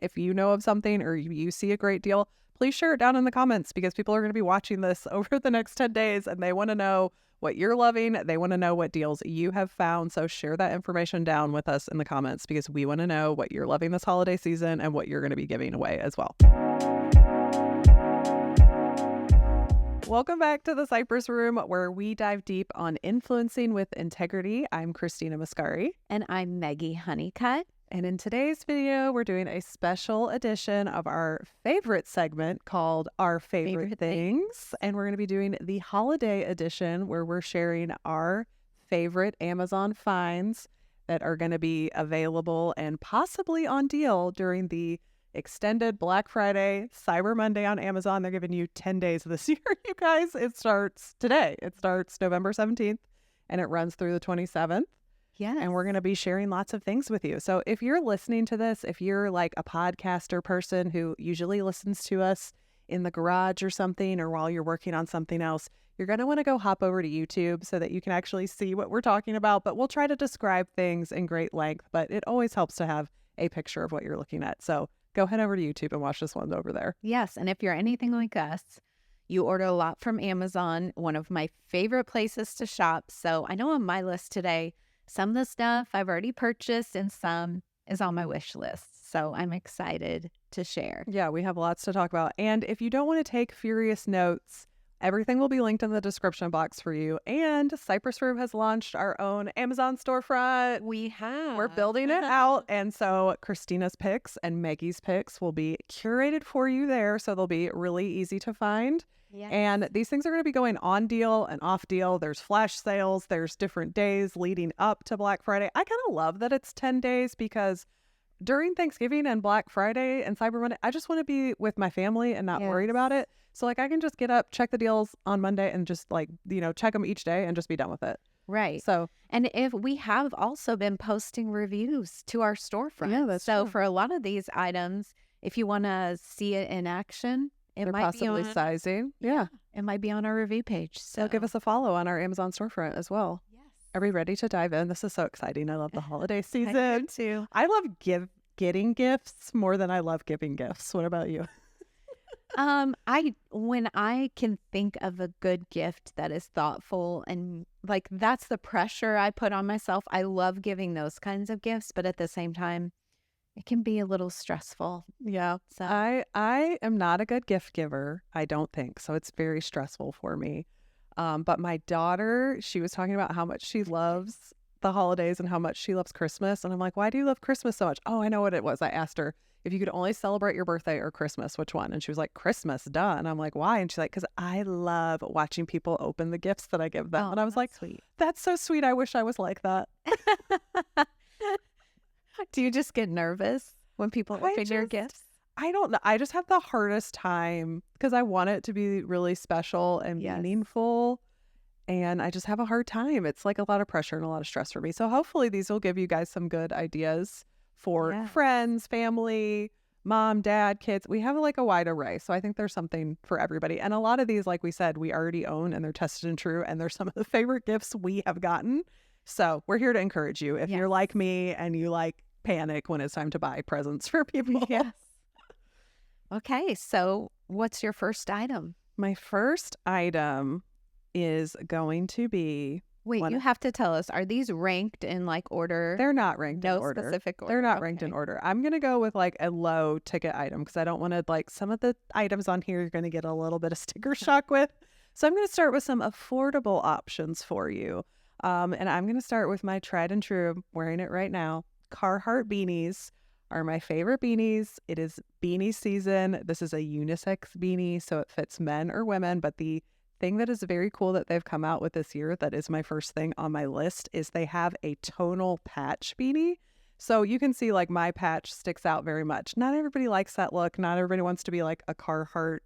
If you know of something or you see a great deal, please share it down in the comments because people are going to be watching this over the next 10 days and they want to know what you're loving. They want to know what deals you have found. So share that information down with us in the comments because we want to know what you're loving this holiday season and what you're going to be giving away as well. Welcome back to the Cypress Room, where we dive deep on influencing with integrity. I'm Christina Mascari. And I'm Meggie Honeycutt. And in today's video, we're doing a special edition of our favorite segment called Our Favorite Things. And we're going to be doing the holiday edition where we're sharing our favorite Amazon finds that are going to be available and possibly on deal during the extended Black Friday, Cyber Monday on Amazon. They're giving you 10 days this year, you guys. It starts today. It starts November 17th and it runs through the 27th. Yeah. And we're going to be sharing lots of things with you. So if you're listening to this, if you're like a podcaster person who usually listens to us in the garage or something, or while you're working on something else, you're going to want to go hop over to YouTube so that you can actually see what we're talking about. But we'll try to describe things in great length, but it always helps to have a picture of what you're looking at. So go head over to YouTube and watch this one over there. Yes. And if you're anything like us, you order a lot from Amazon, one of my favorite places to shop. So I know on my list today, some of the stuff I've already purchased and some is on my wish list. So I'm excited to share. Yeah, we have lots to talk about. And if you don't want to take furious notes, everything will be linked in the description box for you. And Cypress Room has launched our own Amazon storefront. We have. We're building it out. And so Christina's picks and Maggie's picks will be curated for you there. So they'll be really easy to find. Yes. And these things are going to be going on deal and off deal. There's flash sales. There's different days leading up to Black Friday. I kind of love that it's 10 days because during Thanksgiving and Black Friday and Cyber Monday, I just want to be with my family and not worried about it. So like I can just get up, check the deals on Monday and just like, check them each day and just be done with it. Right. So, and if we have also been posting reviews to our storefront. Yeah, that's so true. For a lot of these items, if you want to see it in action, they're possibly sizing. Yeah. It might be on our review page. So give us a follow on our Amazon storefront as well. Yes. Are we ready to dive in? This is so exciting. I love the holiday I season. do too. I love getting gifts more than I love giving gifts. What about you? When I can think of a good gift that is thoughtful and like that's the pressure I put on myself. I love giving those kinds of gifts, but at the same time, it can be a little stressful. Yeah. So I am not a good gift giver, I don't think. So it's very stressful for me. But my daughter, she was talking about how much she loves the holidays and how much she loves Christmas. And I'm like, why do you love Christmas so much? Oh, I know what it was. I asked her if you could only celebrate your birthday or Christmas, which one? And she was like, Christmas, duh. And I'm like, why? And she's like, because I love watching people open the gifts that I give them. And I was like, sweet. That's so sweet. I wish I was like that. Do you just get nervous when people open your gifts? I don't know. I just have the hardest time because I want it to be really special and meaningful. And I just have a hard time. It's like a lot of pressure and a lot of stress for me. So hopefully these will give you guys some good ideas for friends, family, mom, dad, kids. We have like a wide array. So I think there's something for everybody. And a lot of these, like we said, we already own and they're tested and true. And they're some of the favorite gifts we have gotten. So we're here to encourage you. If you're like me and you like panic when it's time to buy presents for people. Yes. Okay. So what's your first item? My first item is going to be... Wait, you have to tell us, are these ranked in like order? They're not ranked in order. No specific order. They're not ranked in order. I'm going to go with like a low ticket item because I don't want to like some of the items on here you're going to get a little bit of sticker shock with. So I'm going to start with some affordable options for you. And I'm going to start with my tried and true, I'm wearing it right now. Carhartt beanies are my favorite beanies. It is beanie season. This is a unisex beanie, so it fits men or women. But the thing that is very cool that they've come out with this year, that is my first thing on my list, is they have a tonal patch beanie. So you can see like my patch sticks out very much. Not everybody likes that look. Not everybody wants to be like a Carhartt,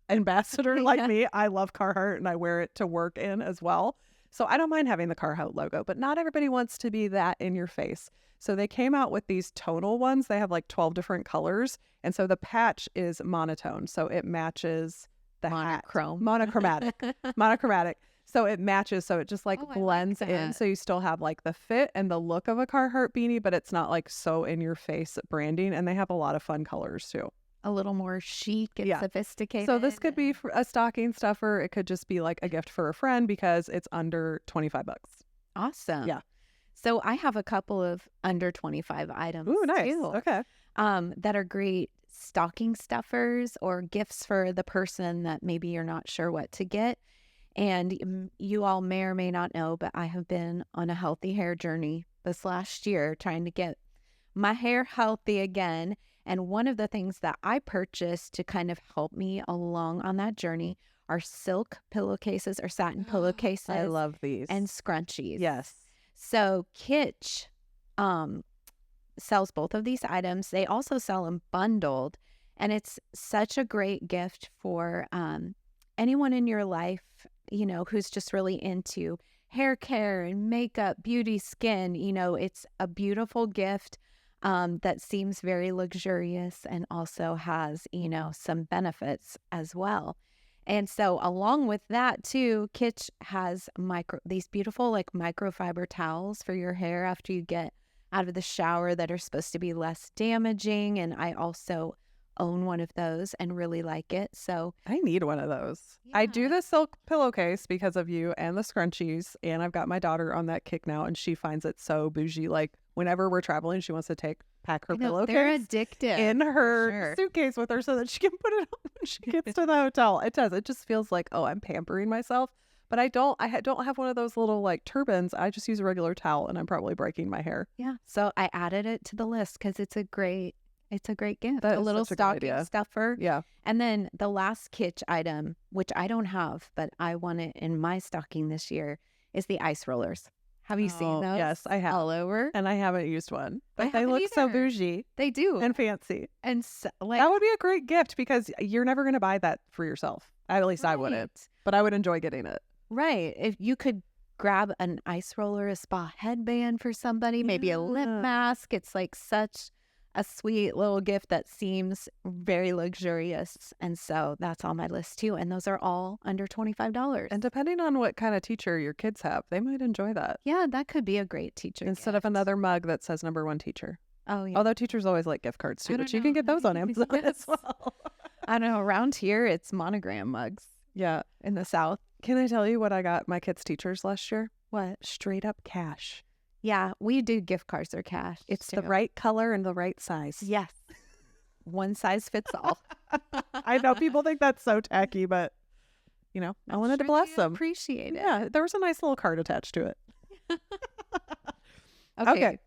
ambassador like me. I love Carhartt and I wear it to work in as well. So I don't mind having the Carhartt logo, but not everybody wants to be that in your face. So they came out with these tonal ones. They have like 12 different colors. And so the patch is monotone. So it matches the monochromatic. Monochromatic. So it matches. So it just like Oh, I like blends in. that. So you still have like the fit and the look of a Carhartt beanie, but it's not like so in your face branding. And they have a lot of fun colors too. A little more chic and Yeah. sophisticated. So this could be for a stocking stuffer. It could just be like a gift for a friend because it's under $25. Awesome. Yeah. So I have a couple of under 25 items Ooh, nice. too, Okay. that are great stocking stuffers or gifts for the person that maybe you're not sure what to get. And you all may or may not know, but I have been on a healthy hair journey this last year trying to get my hair healthy again. And one of the things that I purchased to kind of help me along on that journey are silk pillowcases or satin pillowcases. I love these. And scrunchies. Yes. So Kitsch sells both of these items. They also sell them bundled. And it's such a great gift for anyone in your life, who's just really into hair care and makeup, beauty, skin. It's a beautiful gift that seems very luxurious and also has, some benefits as well. And so along with that too, Kitsch has these beautiful like microfiber towels for your hair after you get out of the shower that are supposed to be less damaging. And I also own one of those and really like it. So I need one of those. I do the silk pillowcase because of you and the scrunchies. And I've got my daughter on that kick now and she finds it so bougie. Like whenever we're traveling, she wants to pack her pillowcase they're addictive in her sure. suitcase with her so that she can put it on when she gets to the hotel. It does. It just feels like, oh, I'm pampering myself. But I don't have one of those little like turbans. I just use a regular towel and I'm probably breaking my hair. Yeah. So I added it to the list because it's a great gift. That a is little such a good stocking idea. stuffer. Yeah. And then the last Kitsch item, which I don't have, but I want it in my stocking this year, is the ice rollers. Have you seen those? Yes, I have. All over. And I haven't used one. But they haven't look so either. bougie They do. and fancy. And so, like, That would be a great gift because you're never going to buy that for yourself. At least I wouldn't. right. But I would enjoy getting it. Right. If you could grab an ice roller, a spa headband for somebody, maybe a lip Yeah. mask. It's like such a sweet little gift that seems very luxurious. And so that's on my list too. And those are all under $25. And depending on what kind of teacher your kids have, they might enjoy that. Yeah, that could be a great teacher Instead of gift. another mug that says #1 teacher. Oh, yeah. Although teachers always like gift cards too, I but don't you can know. get those on Amazon as Yes. well. I don't know. Around here, it's monogram mugs Yeah. in the South. Can I tell you what I got my kids' teachers last year? What? Straight up cash. Yeah, we do gift cards or cash. It's the too. right color and the right size. Yes. One size fits all. I know people think that's so tacky, but I wanted to bless them. Appreciate it. Yeah, there was a nice little card attached to it. Okay.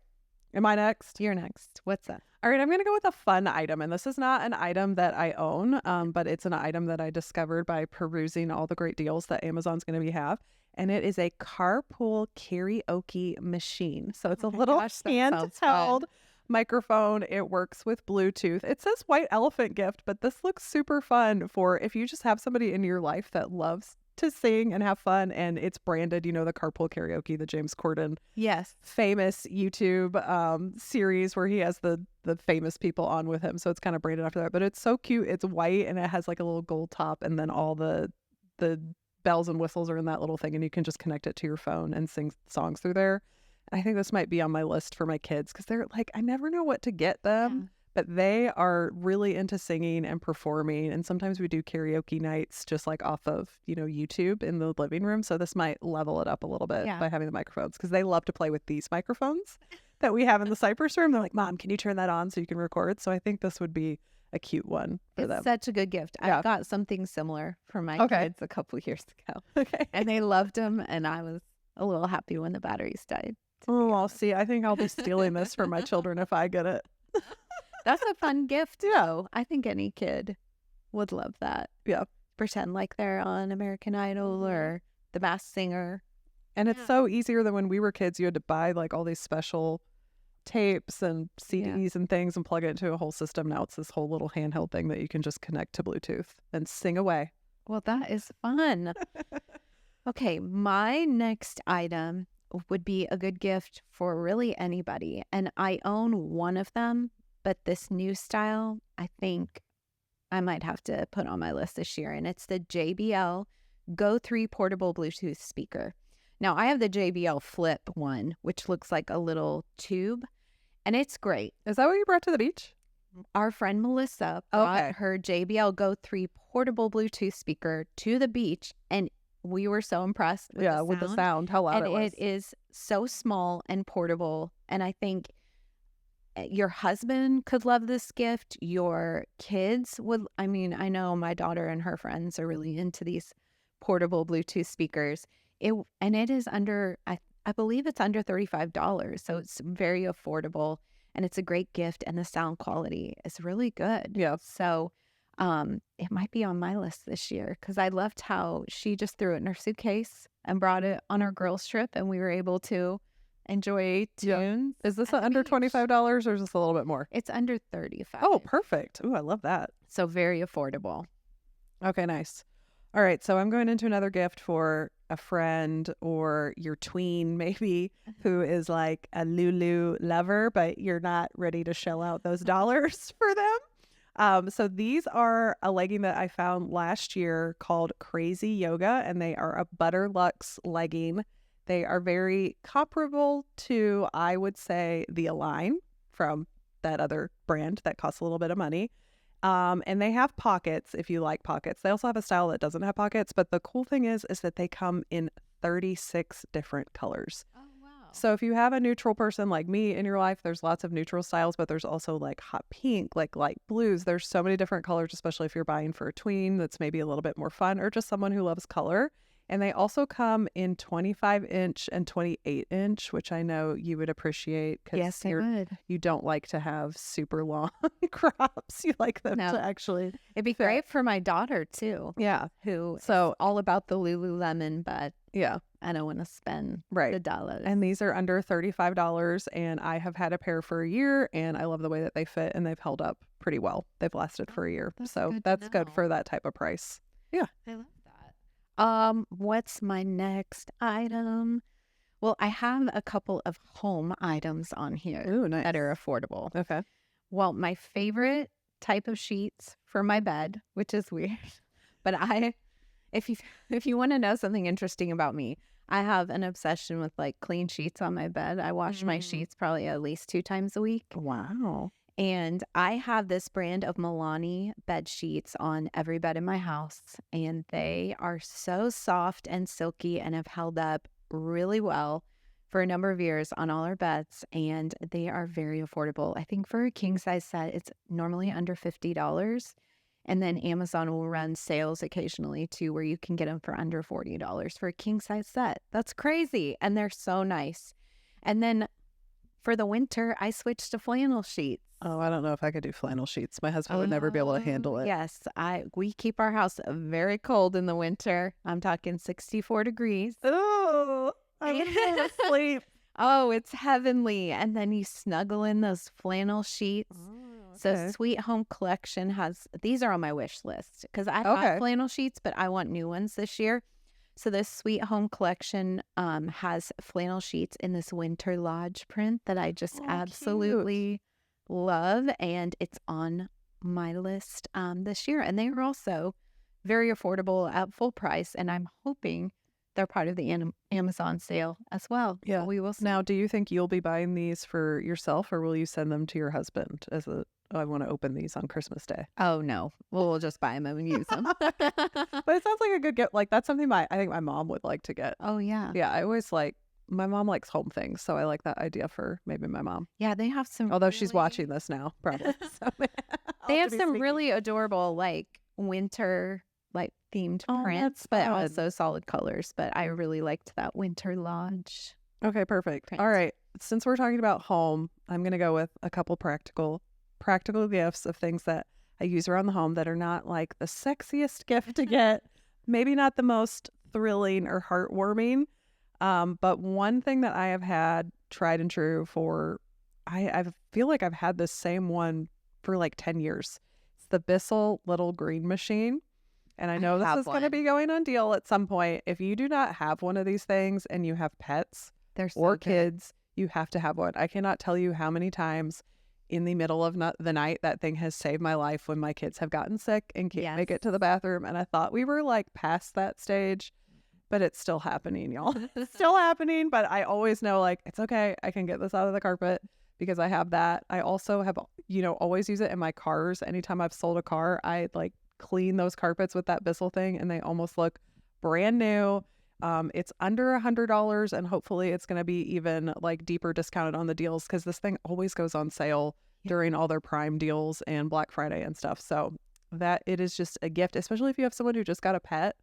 Am I next? You're next. What's that? All right, I'm going to go with a fun item. And this is not an item that I own, but it's an item that I discovered by perusing all the great deals that Amazon's going to have. And it is a carpool karaoke machine. So it's a my little gosh, that sounds fun. handheld microphone. It works with Bluetooth. It says white elephant gift, but this looks super fun for if you just have somebody in your life that loves to sing and have fun. And it's branded, the carpool karaoke, the James Corden Yes. famous YouTube series where he has the famous people on with him. So it's kind of branded after that. But it's so cute. It's white and it has like a little gold top, and then all the bells and whistles are in that little thing, and you can just connect it to your phone and sing songs through there. I think this might be on my list for my kids because they're like, I never know what to get them. But they are really into singing and performing. And sometimes we do karaoke nights just like off of, YouTube in the living room. So this might level it up a little bit by having the microphones, because they love to play with these microphones that we have in the Cypress Room. They're like, Mom, can you turn that on so you can record? So I think this would be a cute one for them. It's such a good gift. Yeah. I got something similar for my Okay. kids a couple years ago. Okay. And they loved them. And I was a little happy when the batteries died. Oh, I'll see. I think I'll be stealing this for my children if I get it. That's a fun gift, though. I think any kid would love that. Yeah. Pretend like they're on American Idol or The Masked Singer. And it's so easier than when we were kids. You had to buy like all these special tapes and CDs and things and plug it into a whole system. Now it's this whole little handheld thing that you can just connect to Bluetooth and sing away. Well, that is fun. Okay, my next item would be a good gift for really anybody. And I own one of them, but this new style, I think I might have to put on my list this year. And it's the JBL Go 3 portable Bluetooth speaker. Now, I have the JBL Flip one, which looks like a little tube, and it's great. Is that what you brought to the beach? Our friend Melissa brought her JBL Go 3 portable Bluetooth speaker to the beach, and we were so impressed with the sound, how loud and it was. it is so small and portable, and I think your husband could love this gift. Your kids would. I mean, I know my daughter and her friends are really into these portable Bluetooth speakers. It is under, I believe it's under $35, so it's very affordable, and it's a great gift, and the sound quality is really good. Yeah. So it might be on my list this year because I loved how she just threw it in her suitcase and brought it on our girls trip, and we were able to enjoy tunes. Is this under $25 or is this a little bit more? It's under $35. Oh, perfect. Ooh, I love that. So very affordable. Okay, nice. All right, so I'm going into another gift for a friend or your tween maybe who is like a Lulu lover, but you're not ready to shell out those dollars for them. So these are a legging that I found last year called Crazy Yoga, and they are a Butterlux legging. They are very comparable to, I would say, the Align from that other brand that costs a little bit of money. And they have pockets if you like pockets. They also have a style that doesn't have pockets, but the cool thing is that they come in 36 different colors. Oh, wow. So if you have a neutral person like me in your life, there's lots of neutral styles, but there's also like hot pink, like light blues. There's so many different colors, especially if you're buying for a tween that's maybe a little bit more fun or just someone who loves color. And they also come in 25-inch and 28-inch, which I know you would appreciate because Yes, I would. you don't like to have super long crops. You like them to actually It'd be great for my daughter too. Yeah. Who so all about the Lululemon, but yeah, I don't want to spend the dollars. And these are under $35, and I have had a pair for a year, and I love the way that they fit, and they've held up pretty well. They've lasted for a year, so that's good for that type of price. Yeah, I love that. What's my next item? Well, I have a couple of home items on here that are affordable. Okay. Well, my favorite type of sheets for my bed, which is weird, but if you want to know something interesting about me, I have an obsession with like clean sheets on my bed. I wash my sheets probably at least 2 times a week. Wow. And I have this brand of Milani bed sheets on every bed in my house, and they are so soft and silky and have held up really well for a number of years on all our beds, and they are very affordable. I think for a king size set, it's normally under $50, and then Amazon will run sales occasionally too where you can get them for under $40 for a king size set. That's crazy, and they're so nice. And then for the winter, I switched to flannel sheets. Oh, I don't know if I could do flannel sheets. My husband would never be able to handle it. Yes, we keep our house very cold in the winter. I'm talking 64 degrees. Oh, I would fall asleep. Oh, it's heavenly. And then you snuggle in those flannel sheets. Oh, So Sweet Home Collection these are on my wish list because I bought flannel sheets, but I want new ones this year. So this Sweet Home Collection has flannel sheets in this winter lodge print that I just absolutely love, and it's on my list this year. And they are also very affordable at full price, and I'm hoping they're part of the Amazon sale as well. Yeah, so we will see. Now, do you think you'll be buying these for yourself, or will you send them to your husband as I want to open these on Christmas Day? Oh no, we'll just buy them and use them. But it sounds like a good gift. Like that's something I think my mom would like to get. Oh yeah. Yeah, I always my mom likes home things, so I like that idea for maybe my mom. Yeah, they have some. Although she's watching this now, probably. So they have some really adorable winter themed prints, but also solid colors. But I really liked that winter lodge. Okay, perfect. Print. All right, since we're talking about home, I'm gonna go with a couple practical gifts of things that I use around the home that are not like the sexiest gift to get, maybe not the most thrilling or heartwarming. But one thing that I have had tried and true for, I feel like I've had this same one for like 10 years. It's the Bissell little green machine. And I know this is going to be going on deal at some point. If you do not have one of these things and you have pets or kids, you have to have one. I cannot tell you how many times in the middle of the night. That thing has saved my life when my kids have gotten sick and can't make it to the bathroom. And I thought we were like past that stage, but it's still happening, y'all. It's still happening, but I always know like, it's okay. I can get this out of the carpet because I have that. I also have, always use it in my cars. Anytime I've sold a car, I like clean those carpets with that Bissell thing and they almost look brand new. It's under $100 and hopefully it's going to be even like deeper discounted on the deals because this thing always goes on sale during all their Prime deals and Black Friday and stuff. So that it is just a gift, especially if you have someone who just got a pet.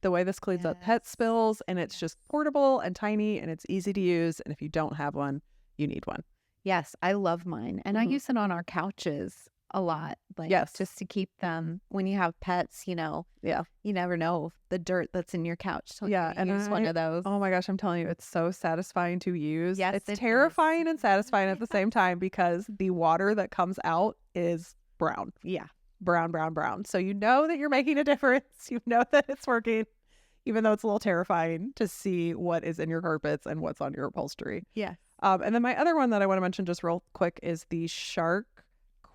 The way this cleans up pet spills, and it's just portable and tiny and it's easy to use. And if you don't have one, you need one. Yes, I love mine. And I use it on our couches a lot. Like just to keep them when you have pets, you never know the dirt that's in your couch. So and use one of those. Oh my gosh, I'm telling you, it's so satisfying to use. Yes, it's terrifying and satisfying at the same time because the water that comes out is brown. Yeah. Brown. So you know that you're making a difference. You know that it's working, even though it's a little terrifying to see what is in your carpets and what's on your upholstery. Yeah. And then my other one that I want to mention just real quick is the Shark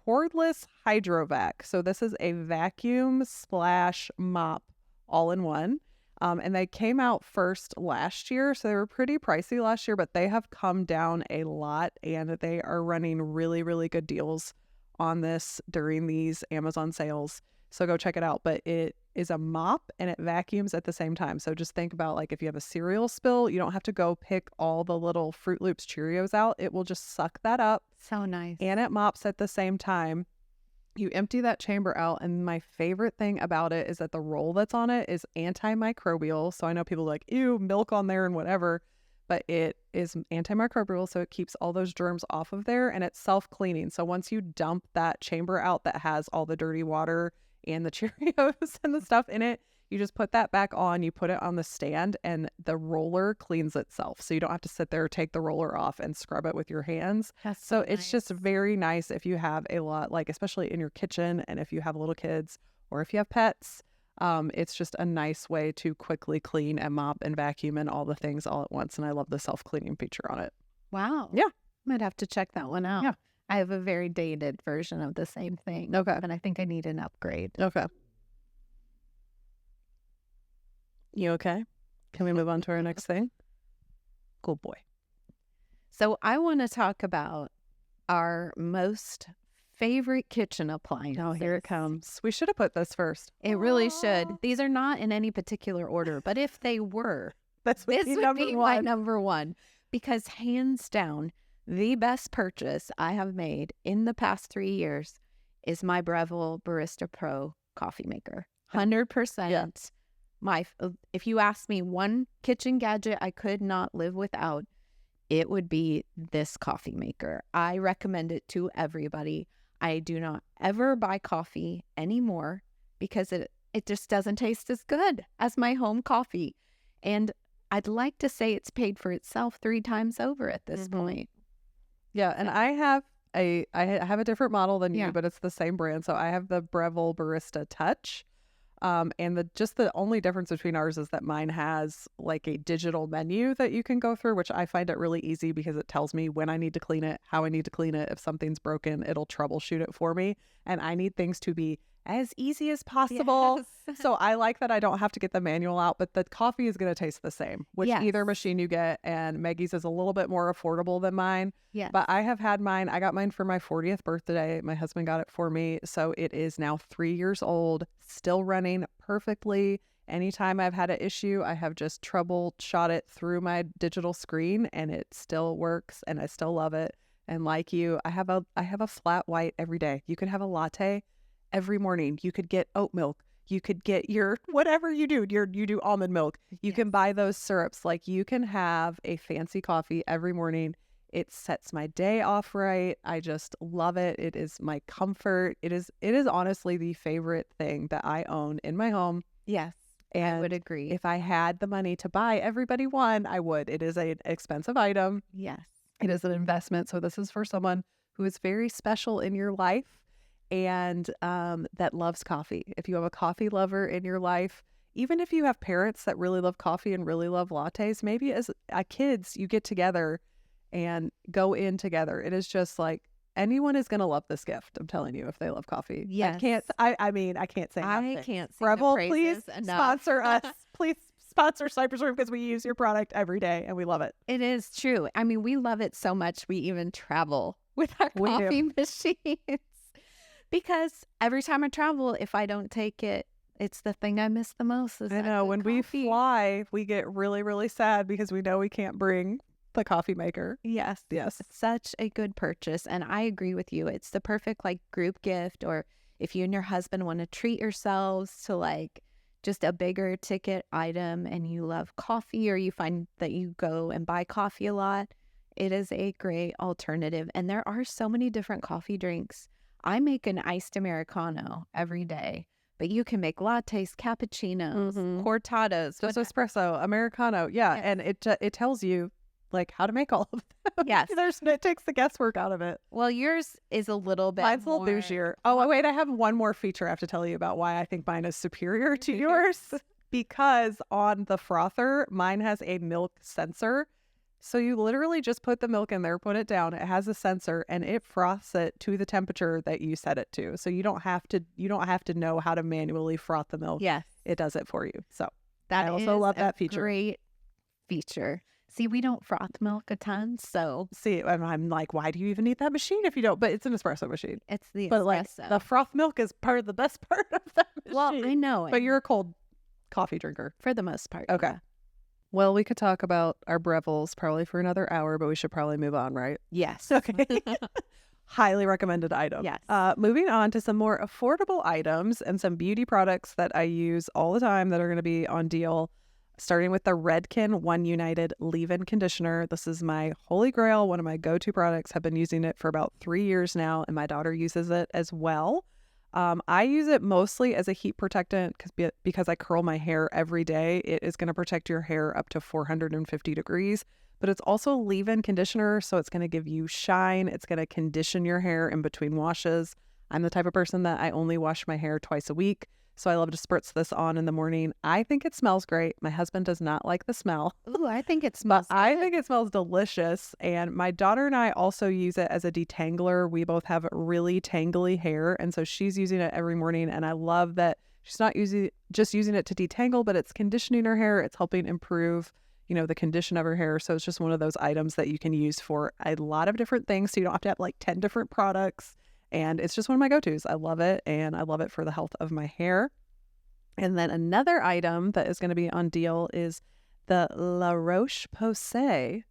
Cordless Hydrovac. So this is a vacuum / mop all in one. And they came out first last year. So they were pretty pricey last year, but they have come down a lot and they are running really, really good deals on this during these Amazon sales. So go check it out. But it is a mop and it vacuums at the same time. So just think about like if you have a cereal spill, you don't have to go pick all the little Fruit Loops Cheerios out. It will just suck that up. So nice. And it mops at the same time. You empty that chamber out. And my favorite thing about it is that the roll that's on it is antimicrobial. So I know people are like, ew, milk on there and whatever. But it is antimicrobial, so it keeps all those germs off of there, and it's self-cleaning. So once you dump that chamber out that has all the dirty water and the Cheerios and the stuff in it, you just put that back on, you put it on the stand, and the roller cleans itself. So you don't have to sit there, take the roller off, and scrub it with your hands. That's so nice. It's just very nice if you have a lot, like especially in your kitchen, and if you have little kids or if you have pets. It's just a nice way to quickly clean and mop and vacuum and all the things all at once. And I love the self-cleaning feature on it. Wow. Yeah. Might have to check that one out. Yeah. I have a very dated version of the same thing. Okay. And I think I need an upgrade. Okay. You okay? Can we move on to our next thing? Cool boy. So I want to talk about our most favorite kitchen appliance. Oh, here it comes. We should have put this first. It really should. These are not in any particular order, but if they were, this would be my number one. Because hands down, the best purchase I have made in the past 3 years is my Breville Barista Pro coffee maker. 100%. Yeah. If you ask me one kitchen gadget I could not live without, it would be this coffee maker. I recommend it to everybody. I do not ever buy coffee anymore because it just doesn't taste as good as my home coffee. And I'd like to say it's paid for itself 3 times over at this point. Yeah, and I have a different model than you, but it's the same brand. So I have the Breville Barista Touch. And the only difference between ours is that mine has like a digital menu that you can go through, which I find it really easy because it tells me when I need to clean it, how I need to clean it. If something's broken, it'll troubleshoot it for me. And I need things to be as easy as possible. Yes. So I like that I don't have to get the manual out, but the coffee is going to taste the same, which either machine you get. And Meggie's is a little bit more affordable than mine. Yeah. But I have had mine. I got mine for my 40th birthday. My husband got it for me. So it is now 3 years old, still running perfectly. Anytime I've had an issue, I have just troubleshot it through my digital screen and it still works and I still love it. And like you, I have a flat white every day. You could have a latte every morning. You could get oat milk. You could get your whatever you do. You do almond milk. You can buy those syrups. Like you can have a fancy coffee every morning. It sets my day off right. I just love it. It is my comfort. It is honestly the favorite thing that I own in my home. Yes. And I would agree. If I had the money to buy everybody one, I would. It is an expensive item. Yes. It is an investment. So this is for someone who is very special in your life and that loves coffee. If you have a coffee lover in your life, even if you have parents that really love coffee and really love lattes, maybe as kids you get together and go in together. It is just like anyone is going to love this gift. I'm telling you, if they love coffee. Yes. I mean, I can't say I nothing. can't sing Rebel, the praises please enough. sponsor us. Please sponsor Cypress Room because we use your product every day and we love it. It is true. I mean, we love it so much we even travel with our We do. coffee machines. Because every time I travel, if I don't take it, it's the thing I miss the most. Is I that know good when we coffee. fly, we get really, really sad because we know we can't bring the coffee maker. Yes. Yes. It's such a good purchase. And I agree with you. It's the perfect like group gift, or if you and your husband want to treat yourselves to like just a bigger ticket item and you love coffee, or you find that you go and buy coffee a lot, it is a great alternative. And there are so many different coffee drinks. I make an iced Americano every day, but you can make lattes, cappuccinos, Mhm. cortados. Just what- espresso, Americano. Yeah. Yes. And it tells you like how to make all of them. Yes. It takes the guesswork out of it. Well, yours is a little bit Mine's a little more- bougier. Oh, wait, I have one more feature I have to tell you about why I think mine is superior to yours. Because on the frother, mine has a milk sensor. So you literally just put the milk in there, put it down. It has a sensor and it froths it to the temperature that you set it to. So you don't have to know how to manually froth the milk. Yes. It does it for you. So That I also is love a that feature. Great feature. See, we don't froth milk a ton, so see, and I'm like, why do you even need that machine if you don't? But it's an espresso machine. it's the But like espresso. the froth milk is part of the best part of that machine. Well, I know it, But you're a cold coffee drinker. for the most part. Okay. yeah. Well, we could talk about our Breville's probably for another hour, but we should probably move on, right? Yes. Okay. Highly recommended item. Yes. Moving on to some more affordable items and some beauty products that I use all the time that are going to be on deal. Starting with the Redken One United Leave-In Conditioner. This is my holy grail, one of my go-to products. I've been using it for about 3 years now, and my daughter uses it as well. I use it mostly as a heat protectant because I curl my hair every day. It is going to protect your hair up to 450 degrees, but it's also a leave-in conditioner, so it's going to give you shine. It's going to condition your hair in between washes. I'm the type of person that I only wash my hair twice a week, so I love to spritz this on in the morning. I think it smells great. My husband does not like the smell. Ooh, I think it smells. I good. think it smells delicious. And my daughter and I also use it as a detangler. We both have really tangly hair. And so she's using it every morning. And I love that she's not just using it to detangle, but it's conditioning her hair. It's helping improve, the condition of her hair. So it's just one of those items that you can use for a lot of different things. So you don't have to have like 10 different products. And it's just one of my go-tos. I love it. And I love it for the health of my hair. And then another item that is going to be on deal is the La Roche-Posay.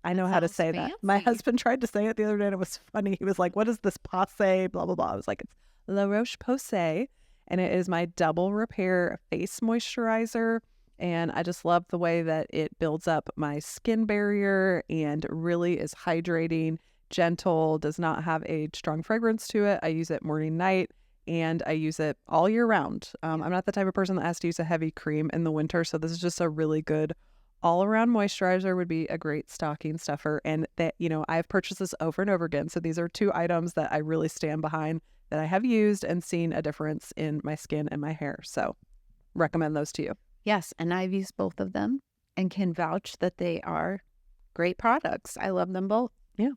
I know how to sounds say that. My fancy. husband tried to say it the other day and it was funny. He was like, what is this passe? Blah, blah, blah. I was like, it's La Roche-Posay. And it is my double repair face moisturizer. And I just love the way that it builds up my skin barrier and really is hydrating, gentle, does not have a strong fragrance to it. I use it morning, night. And I use it all year round. I'm not the type of person that has to use a heavy cream in the winter. So this is just a really good all-around moisturizer. Would be a great stocking stuffer. And that, I've purchased this over and over again. So these are two items that I really stand behind that I have used and seen a difference in my skin and my hair. So recommend those to you. Yes, and I've used both of them and can vouch that they are great products. I love them both. Yeah.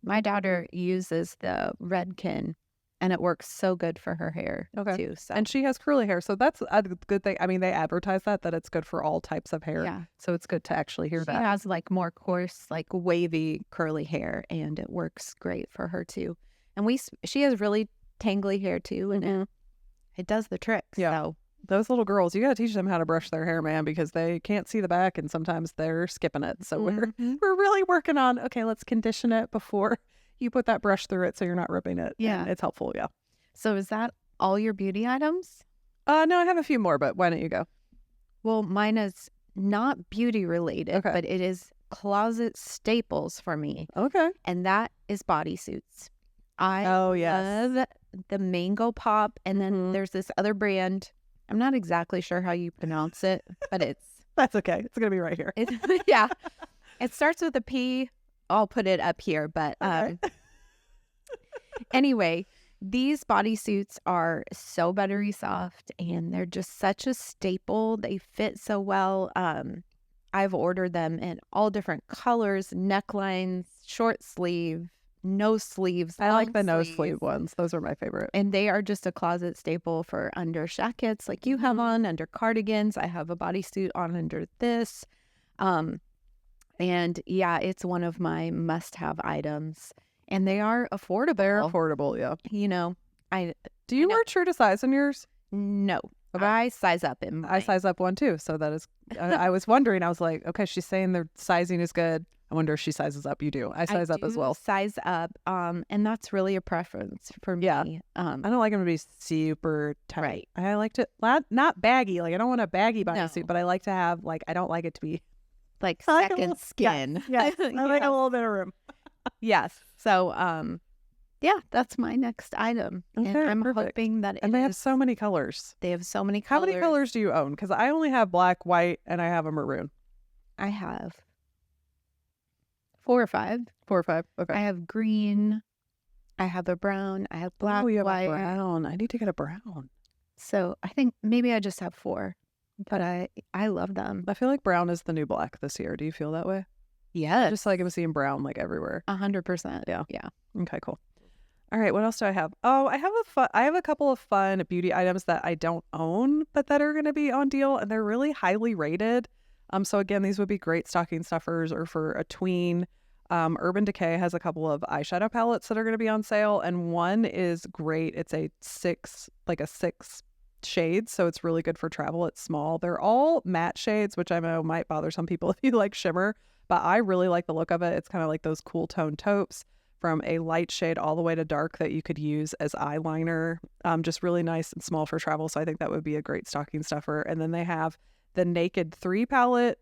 My daughter uses the Redken, and it works so good for her hair too. So And she has curly hair. So that's a good thing. I mean, they advertise that it's good for all types of hair. yeah, So it's good to actually hear she that. has like more coarse, like wavy, curly hair, and it works great for her too. And she has really tangly hair too, and it does the trick. Yeah. So Those little girls, you got to teach them how to brush their hair, man, because they can't see the back and sometimes they're skipping it. So we're really working on, okay, let's condition it before you put that brush through it so you're not ripping it. Yeah. And it's helpful. Yeah. So is that all your beauty items? No, I have a few more, but why don't you go? Well, mine is not beauty related, Okay. but it is closet staples for me. Okay. And that is bodysuits. I Oh, yes. love the Mango Pop. And then Mhm. there's this other brand. I'm not exactly sure how you pronounce it, but That's okay. It's going to be right here. yeah. It starts with a P. I'll put it up here. But Okay. anyway, these bodysuits are so buttery soft and they're just such a staple. They fit so well. I've ordered them in all different colors, necklines, short sleeve, no sleeves. I like long the no sleeves. sleeve ones. Those are my favorite. And they are just a closet staple for under jackets like you have on, under cardigans. I have a bodysuit on under this. And yeah, it's one of my must-have items. And they are affordable. They're affordable, yeah. You know, Do you know. wear true to size in yours? no. Okay. I size up in mine. I size up one too. So that is, I was wondering, I was like, okay, she's saying their sizing is good. I wonder if she sizes up. You do. I size up as do well. Size up. And that's really a preference for me. Yeah. I don't like them to be super tight. Right. I like to, not baggy. Like I don't want a baggy No. bodysuit, but I like to have, like, I don't like it to be. like I like a second little- skin. Yeah. I like a little bit of room. Yes. So, yeah, that's my next item. And Okay, I'm perfect. hoping that And they have so many colors. they have so many How colors. many colors do you own? Because I only have black, white, and I have a maroon. I have 4 or 5. 4 or 5. Okay. I have green. I have a brown. I have black, Oh, you have white. a brown. I need to get a brown. So I think maybe I just have 4, but I love them. I feel like brown is the new black this year. Do you feel that way? Yes. Just like I'm seeing brown like everywhere. 100%. Yeah. Yeah. Okay, cool. All right, what else do I have? Oh, I have a couple of fun beauty items that I don't own, but that are going to be on deal, and they're really highly rated. So again, these would be great stocking stuffers or for a tween. Urban Decay has a couple of eyeshadow palettes that are going to be on sale, and one is great. It's a 6 shades, so it's really good for travel. It's small. They're all matte shades, which I know might bother some people if you like shimmer, but I really like the look of it. It's kind of like those cool tone taupes from a light shade all the way to dark that you could use as eyeliner. Just really nice and small for travel, so I think that would be a great stocking stuffer. And then they have the Naked 3 palette,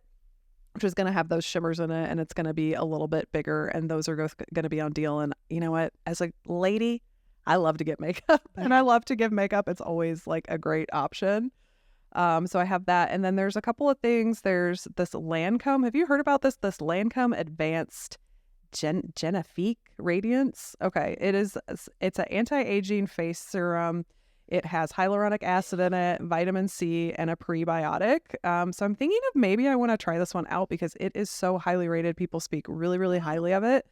which is going to have those shimmers in it, and it's going to be a little bit bigger, and those are going to be on deal. And you know what? As a lady, I love to get makeup, and I love to give makeup. It's always like a great option. So I have that. And then there's a couple of things. There's this Lancome. Have you heard about this? This Lancome Advanced Genifique Radiance. Okay. It's an anti-aging face serum. It has hyaluronic acid in it, vitamin C, and a prebiotic. So I'm thinking of maybe I want to try this one out because it is so highly rated. People speak really, really highly of it.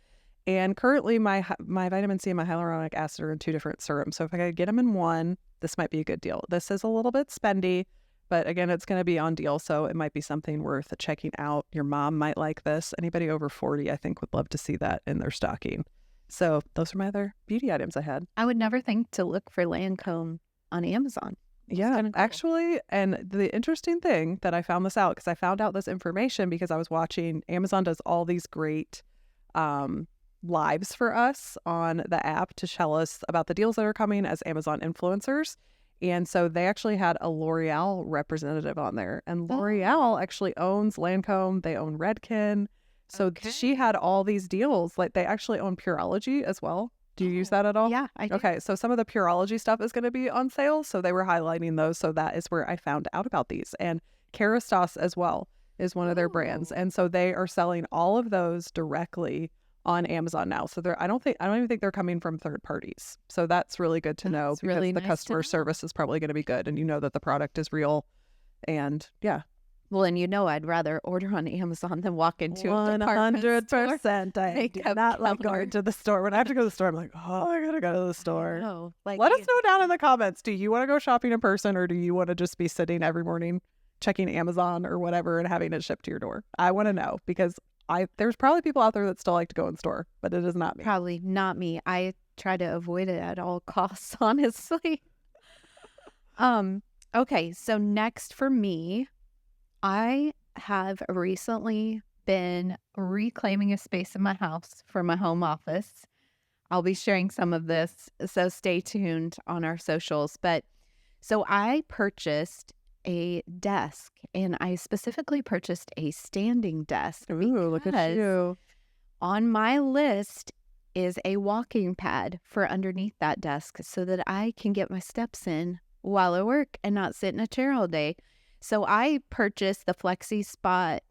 And currently my vitamin C and my hyaluronic acid are in 2 different serums. So if I could get them in one, this might be a good deal. This is a little bit spendy, but again, it's going to be on deal. So it might be something worth checking out. Your mom might like this. Anybody over 40, I think, would love to see that in their stocking. So those are my other beauty items I had. I would never think to look for Lancome on Amazon. Yeah, kinda cool. actually, and the interesting thing that I found this out, because I found out this information because I was watching, Amazon does all these great lives for us on the app to tell us about the deals that are coming as Amazon influencers. And so they actually had a L'Oreal representative on there. And L'Oreal actually owns Lancome. They own Redken. So she had all these deals. Like they actually own Pureology as well. Do you use that at all? Yeah, I do. Okay, so some of the Pureology stuff is going to be on sale. So they were highlighting those. So that is where I found out about these. And Kerastase as well is one of their brands. And so they are selling all of those directly on Amazon now. So I don't even think they're coming from third parties. So that's really good to know because really the nice to customer know. service is probably going to be good and you know that the product is real. And yeah. Well, and I'd rather order on Amazon than walk into a department store. 100%. I do Makeup not like counter. going to the store. When I have to go to the store, I'm like, oh, I gotta go to the store. No, like Let us know down in the comments. Do you want to go shopping in person or do you want to just be sitting every morning checking Amazon or whatever and having it shipped to your door? I want to know because there's probably people out there that still like to go in store, but it is not me. Probably not me. I try to avoid it at all costs, honestly. Okay, so next for me, I have recently been reclaiming a space in my house for my home office. I'll be sharing some of this, so stay tuned on our socials. But so I purchased a desk, and I specifically purchased a standing desk. Ooh, look at because you. On my list is a walking pad for underneath that desk so that I can get my steps in while I work and not sit in a chair all day. So I purchased the Flexi Spot.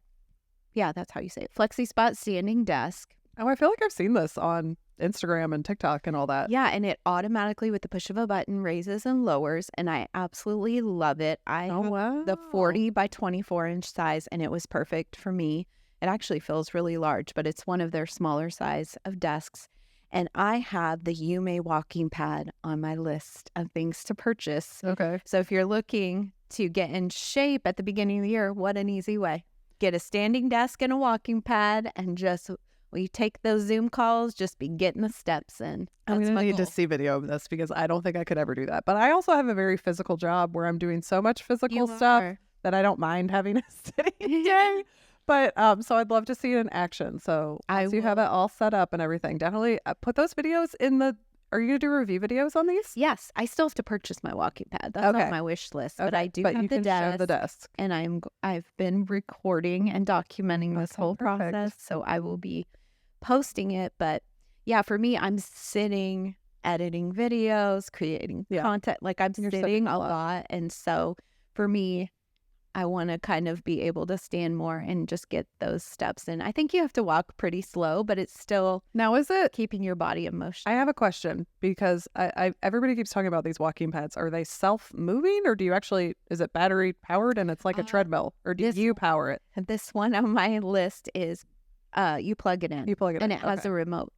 Yeah, that's how you say it. Flexi Spot standing desk. Oh, I feel like I've seen this on Instagram and TikTok and all that. Yeah, and it automatically, with the push of a button, raises and lowers, and I absolutely love it. I have wow. the 40 by 24 inch size, and it was perfect for me. It actually feels really large, but it's one of their smaller size of desks. And I have the Yume walking pad on my list of things to purchase. Okay. So if you're looking to get in shape at the beginning of the year, what an easy way. Get a standing desk and a walking pad, and just when you take those Zoom calls, just be getting the steps in. I'm That's going to my need to goal. see video of this because I don't think I could ever do that. But I also have a very physical job where I'm doing so much physical You stuff are. that I don't mind having a sitting day. But so I'd love to see it in action. So I once you have it all set up and everything, definitely put those videos in the. Are you going to do review videos on these? Yes, I still have to purchase my walking pad. That's Okay. on my wish list, but Okay, I do but have you the can show desk, the desk. and I've been recording and documenting this Okay, whole perfect. process, so I will be posting it. But yeah, for me, I'm sitting, editing videos, creating Yeah. content. Like I'm You're sitting sitting a a lot. lot, and so for me, I want to kind of be able to stand more and just get those steps in. I think you have to walk pretty slow, but it's still Now, is it? keeping your body in motion. I have a question because I everybody keeps talking about these walking pads. Are they self-moving or do you actually, is it battery powered and it's like a treadmill, or do this you power it? This one on my list is you plug it in. You plug it and in. it has Okay. a remote.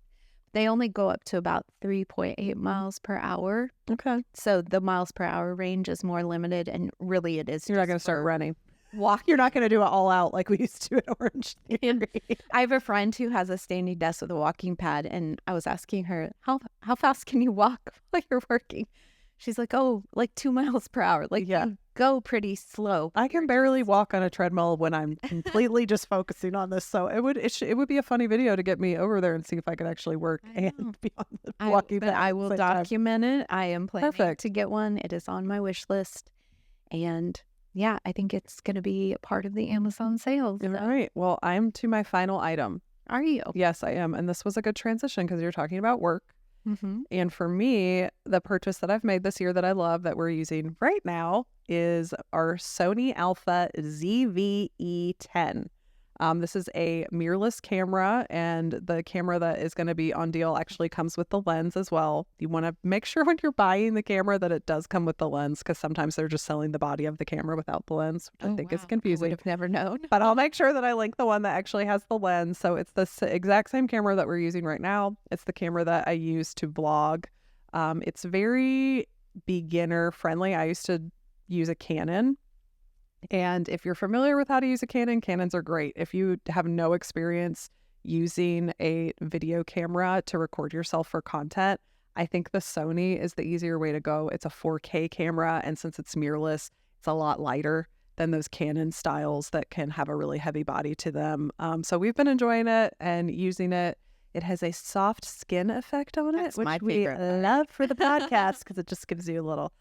They only go up to about 3.8 miles per hour. Okay. So the miles per hour range is more limited, and really it is. You're not just going to start for running. walk. You're not going to do it all out like we used to in Orange Theory. I have a friend who has a standing desk with a walking pad, and I was asking her, how fast can you walk while you're working? She's like, oh, like 2 miles per hour. Like, Yeah. you go pretty slow. I can barely walk on a treadmill when I'm completely just focusing on this. So it would be a funny video to get me over there and see if I could actually work I know. and be on the walking But pad I at the will same time. document it. I am planning Perfect. to get one. It is on my wish list. And yeah, I think it's going to be a part of the Amazon sales. All So. right. Well, I'm to my final item. Are you? Yes, I am. And this was a good transition because you're talking about work. Mm-hmm. And for me, the purchase that I've made this year that I love that we're using right now is our Sony Alpha ZV-E10. This is a mirrorless camera, and the camera that is going to be on deal actually comes with the lens as well. You want to make sure when you're buying the camera that it does come with the lens, because sometimes they're just selling the body of the camera without the lens, which I think is I confusing. would have never known. But I'll make sure that I link the one that actually has the lens. So it's the exact same camera that we're using right now. It's the camera that I use to vlog. It's very beginner friendly. I used to use a Canon. And if you're familiar with how to use a Canon, Canons are great. If you have no experience using a video camera to record yourself for content, I think the Sony is the easier way to go. It's a 4K camera, and since it's mirrorless, it's a lot lighter than those Canon styles that can have a really heavy body to them. So we've been enjoying it and using it. It has a soft skin effect on That's it, which my we favorite part. love for the podcast because it just gives you a little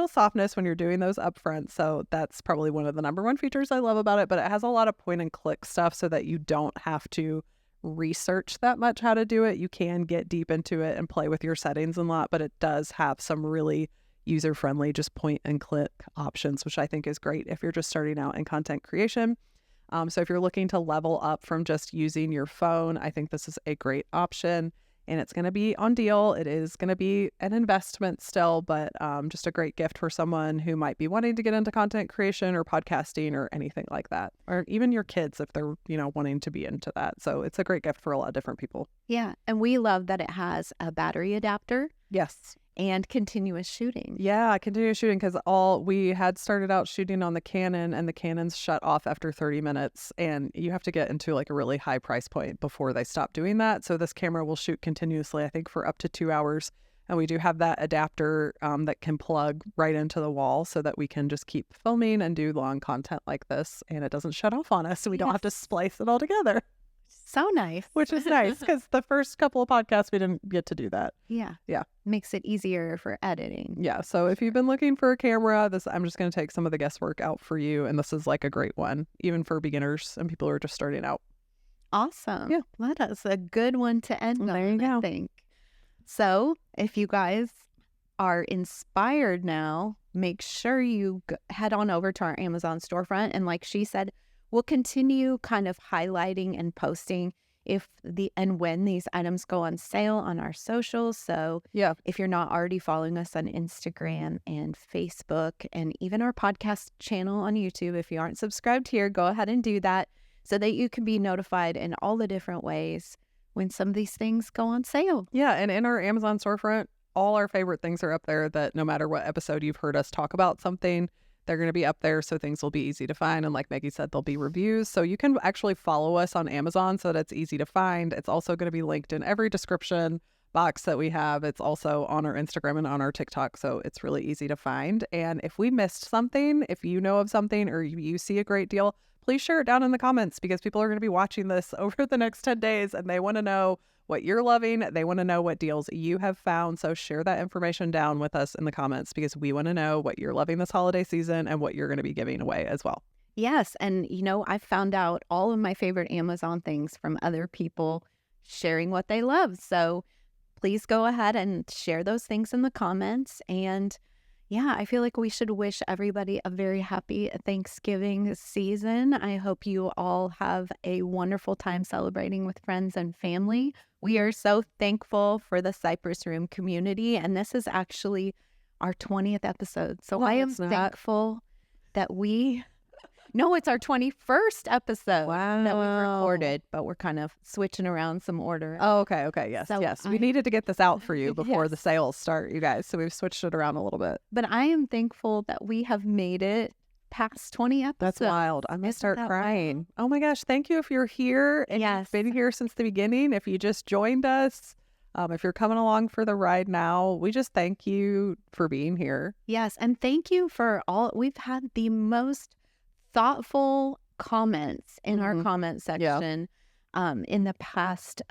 softness when you're doing those up front. So that's probably one of the number one features I love about it. But it has a lot of point and click stuff so that you don't have to research that much how to do it. You can get deep into it and play with your settings a lot, but it does have some really user-friendly just point and click options, which I think is great if you're just starting out in content creation. So if you're looking to level up from just using your phone, I think this is a great option. And it's going to be on deal. It is going to be an investment still, but just a great gift for someone who might be wanting to get into content creation or podcasting or anything like that. Or even your kids if they're, wanting to be into that. So it's a great gift for a lot of different people. Yeah. And we love that it has a battery adapter Yes. and continuous shooting. Yeah, continuous shooting because we had started out shooting on the Canon and the Canons shut off after 30 minutes and you have to get into like a really high price point before they stop doing that. So this camera will shoot continuously, I think for up to 2 hours. And we do have that adapter that can plug right into the wall so that we can just keep filming and do long content like this and it doesn't shut off on us. So we don't have to splice it all together, So nice. which is nice because the first couple of podcasts we didn't get to do that. Yeah. Yeah. Makes it easier for editing. Yeah, so if you've been looking for a camera, I'm just going to take some of the guesswork out for you, and this is like a great one, even for beginners and people who are just starting out. Awesome. Yeah. Well, that's a good one to end on, There you go. I think. So if you guys are inspired now, make sure you head on over to our Amazon storefront. And like she said, we'll continue kind of highlighting and posting and when these items go on sale on our socials. So Yeah. if you're not already following us on Instagram and Facebook and even our podcast channel on YouTube, if you aren't subscribed here, go ahead and do that so that you can be notified in all the different ways when some of these things go on sale. Yeah, and in our Amazon storefront, all our favorite things are up there that no matter what episode you've heard us talk about something, they're going to be up there, so things will be easy to find. And like Meggie said, there'll be reviews. So you can actually follow us on Amazon so that it's easy to find. It's also going to be linked in every description box that we have. It's also on our Instagram and on our TikTok, so it's really easy to find. And if we missed something, if you know of something or you see a great deal, please share it down in the comments, because people are going to be watching this over the next 10 days and they want to know what you're loving. They want to know what deals you have found. So share that information down with us in the comments, because we want to know what you're loving this holiday season and what you're going to be giving away as well. Yes. And, I found out all of my favorite Amazon things from other people sharing what they love. So please go ahead and share those things in the comments. And yeah, I feel like we should wish everybody a very happy Thanksgiving season. I hope you all have a wonderful time celebrating with friends and family. We are so thankful for the Cypress Room community, and this is actually our 20th episode. So I am thankful that No, it's our 21st episode that we recorded, but we're kind of switching around some order. Oh, okay. Yes. So yes. We needed to get this out for you before the sales start, you guys. So we've switched it around a little bit. But I am thankful that we have made it past 20 episodes. That's wild. I'm going to start crying. Oh my gosh. Thank you if you're here and you've been here since the beginning. If you just joined us, if you're coming along for the ride now, we just thank you for being here. Yes. And thank you for we've had the most thoughtful comments in our comment section in the past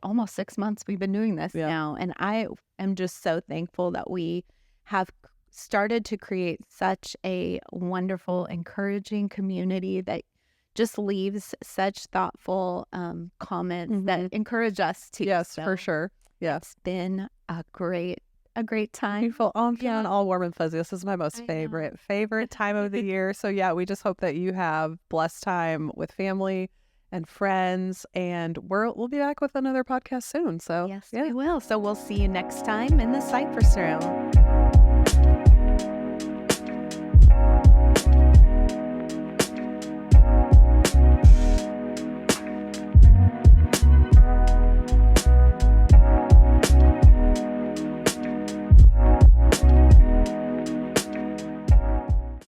almost 6 months we've been doing this now. And I am just so thankful that we have started to create such a wonderful, encouraging community that just leaves such thoughtful comments that encourage us to. Yes, for sure. Yeah. It's been a great time. Beautiful. I'm feeling all warm and fuzzy. This is my most favorite time of the year. So yeah, we just hope that you have blessed time with family and friends, and we'll be back with another podcast soon. So yes, we will. So we'll see you next time in the Cypress Room.